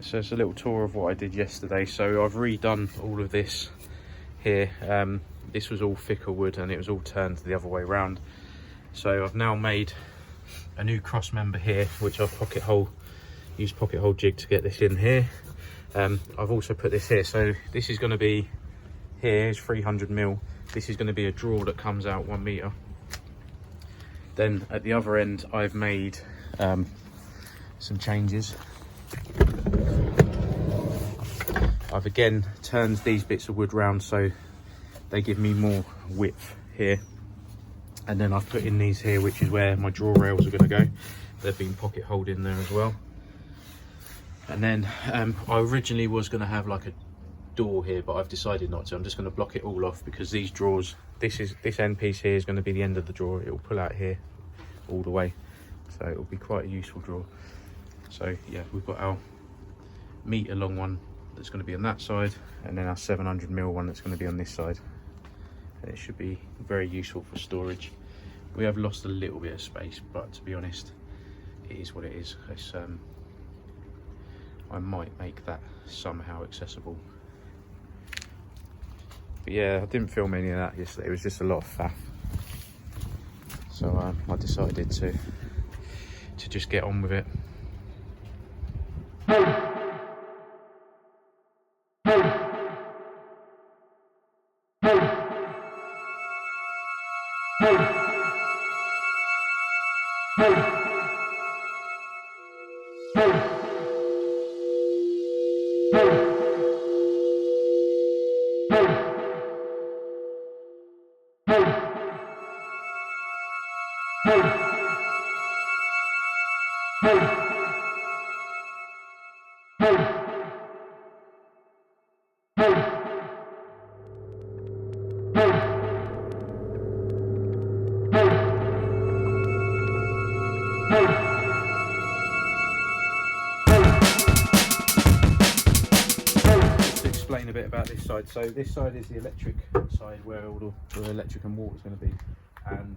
So it's a little tour of what I did yesterday. So I've redone all of this here. This was all thicker wood and it was all turned the other way around. So I've now made a new cross member here, which I've used pocket hole jig to get this in here. I've also put this here. So this is going to be, here is 300mm. This is going to be a drawer that comes out 1 meter. Then at the other end, I've made some changes. I've again turned these bits of wood round so they give me more width here. And then I've put in these here, which is where my drawer rails are going to go. They've been pocket holed in there as well. And then I originally was going to have like a door here, but I've decided not to. I'm just going to block it all off because these drawers, this end piece here is going to be the end of the drawer. It will pull out here all the way, so it will be quite a useful drawer. So yeah, we've got our meter long one that's going to be on that side, and then our 700mm one that's going to be on this side. And it should be very useful for storage. We have lost a little bit of space, but to be honest, it is what it is. It's, I might make that somehow accessible. But yeah, I didn't film any of that yesterday. It was just a lot of faff. So I decided to just get on with it. A bit about this side. So this side is the electric side where all the electric and water is going to be, and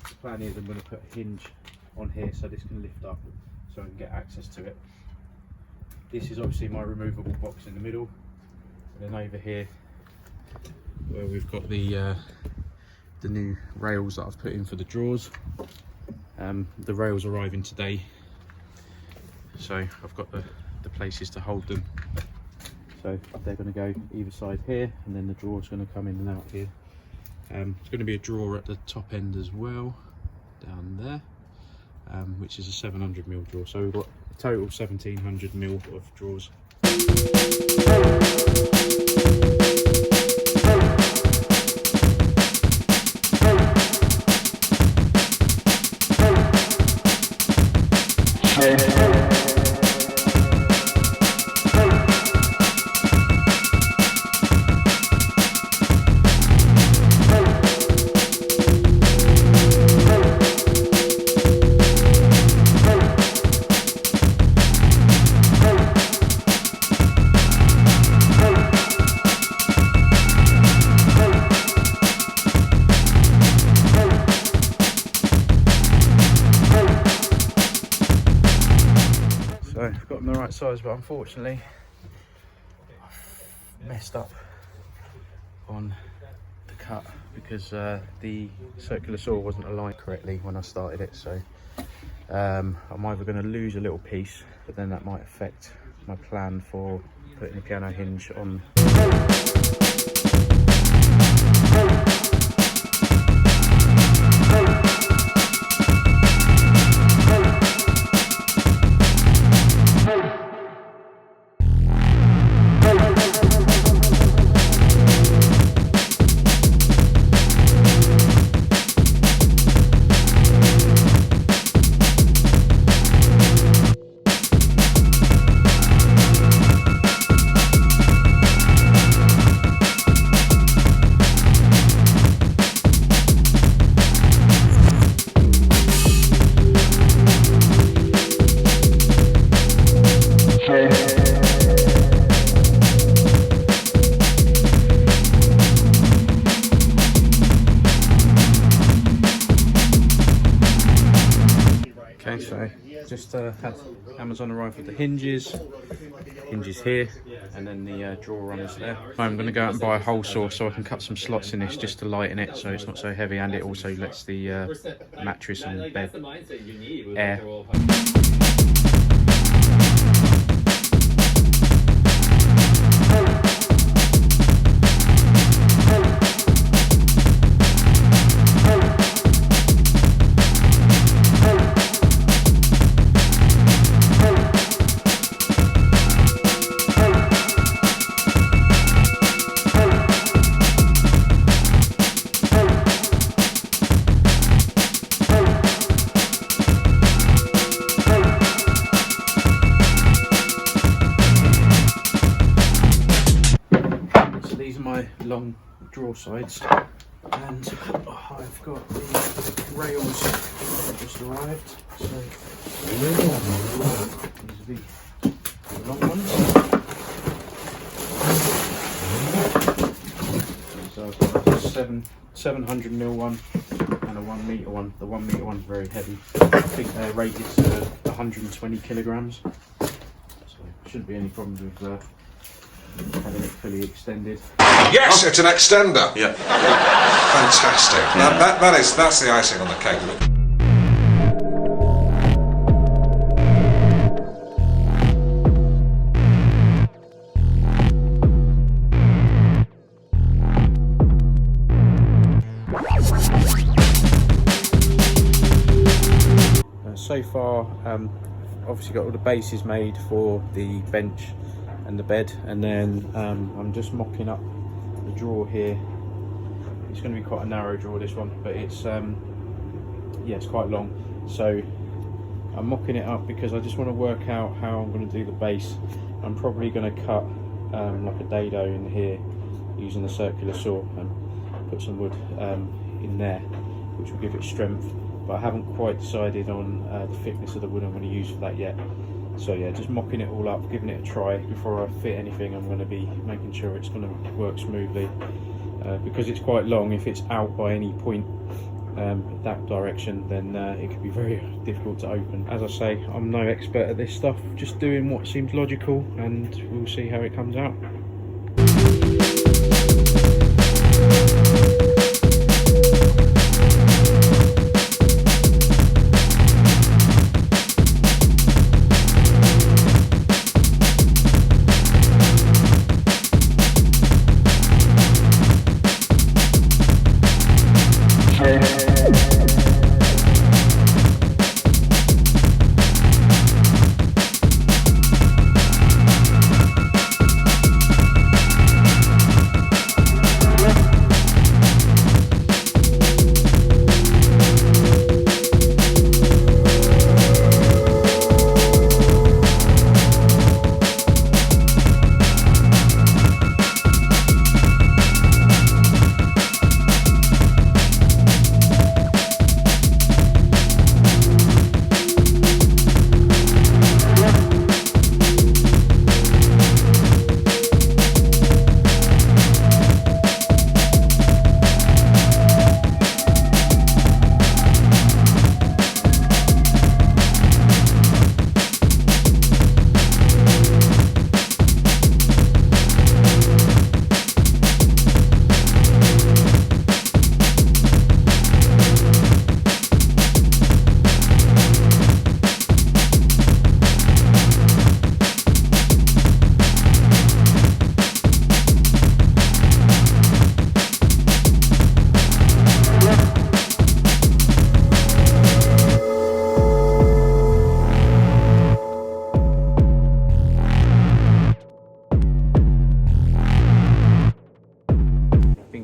the plan is I'm going to put a hinge on here so this can lift up so I can get access to it. This is obviously my removable box in the middle, and then over here where we've got the new rails that I've put in for the drawers. The rails arriving today, so I've got the places to hold them. So they're going to go either side here, and then the drawer's going to come in and out here. There's going to be a drawer at the top end as well, down there, which is a 700mm drawer. So we've got a total 1700mm of drawers. I've got them the right size, but unfortunately I've messed up on the cut because the circular saw wasn't aligned correctly when I started it. So I'm either going to lose a little piece, but then that might affect my plan for putting the piano hinge on. Okay, so just had Amazon arrive with the hinges. hinges here, and then the drawer runners there. I'm going to go out and buy a hole saw so I can cut some slots in this just to lighten it so it's not so heavy, and it also lets the mattress and bed air. My long drawer sides, and I've got the rails that just arrived, so these are the long ones. So I've got a 700mm one and a 1 metre one. The 1 metre one's very heavy. I think they're rated to 120 kilograms, so shouldn't be any problems with having it fully extended. Yes, it's an extender. Yeah. Fantastic. Yeah. That's the icing on the cake. So far, obviously got all the bases made for the bench and the bed, and then I'm just mocking up the drawer here. It's going to be quite a narrow drawer, this one, but it's yeah, it's quite long, so I'm mocking it up because I just want to work out how I'm going to do the base. I'm probably going to cut like a dado in here using the circular saw and put some wood in there, which will give it strength, but I haven't quite decided on the thickness of the wood I'm going to use for that yet. So yeah, just mocking it all up, giving it a try. Before I fit anything, I'm going to be making sure it's going to work smoothly, because it's quite long. If it's out by any point that direction, then it can be very difficult to open. As I say, I'm no expert at this stuff, just doing what seems logical, and we'll see how it comes out.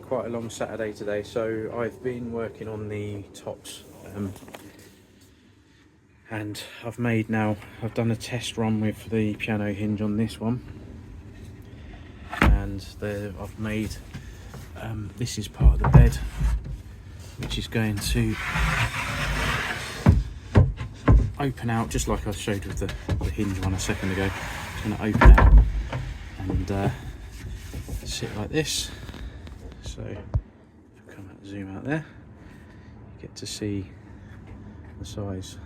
Quite a long Saturday today, so I've been working on the tops, and I've done a test run with the piano hinge on this one, and I've made this is part of the bed, which is going to open out just like I showed with the hinge one a second ago. It's going to open out and sit like this. So if I come out, zoom out there, you get to see the size.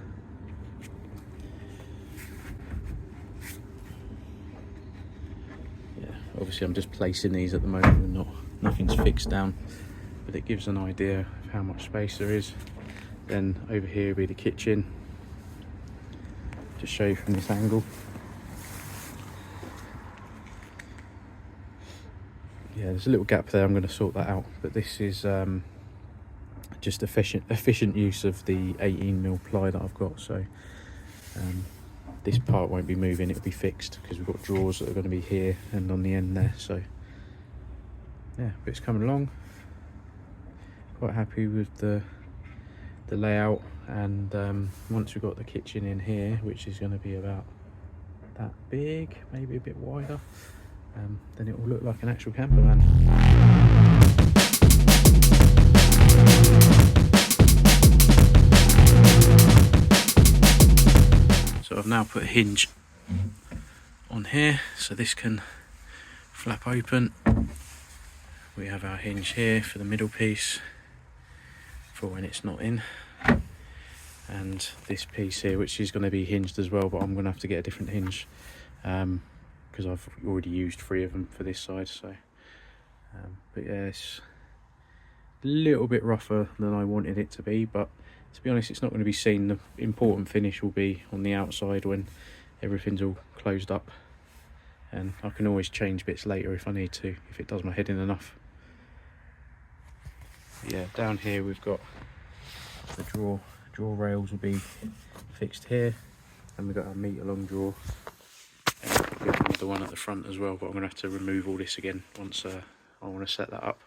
Obviously I'm just placing these at the moment and nothing's fixed down, but it gives an idea of how much space there is. Then over here will be the kitchen. Just show you from this angle. Yeah, there's a little gap there, I'm going to sort that out, but this is just efficient use of the 18mm ply that I've got. So this part won't be moving, it'll be fixed because we've got drawers that are going to be here and on the end there. So yeah, but it's coming along. Quite happy with the layout, and once we've got the kitchen in here, which is going to be about that big, maybe a bit wider, then it will look like an actual camper van. So I've now put a hinge on here, so this can flap open. We have our hinge here for the middle piece for when it's not in, and this piece here which is going to be hinged as well, but I'm going to have to get a different hinge because I've already used 3 of them for this side. So but yeah, it's a little bit rougher than I wanted it to be, but to be honest, it's not going to be seen. The important finish will be on the outside when everything's all closed up, and I can always change bits later if I need to, if it does my head in enough. Yeah, down here we've got the drawer rails will be fixed here, and we've got our metre long drawer, and we've got another one at the front as well, but I'm going to have to remove all this again once I want to set that up.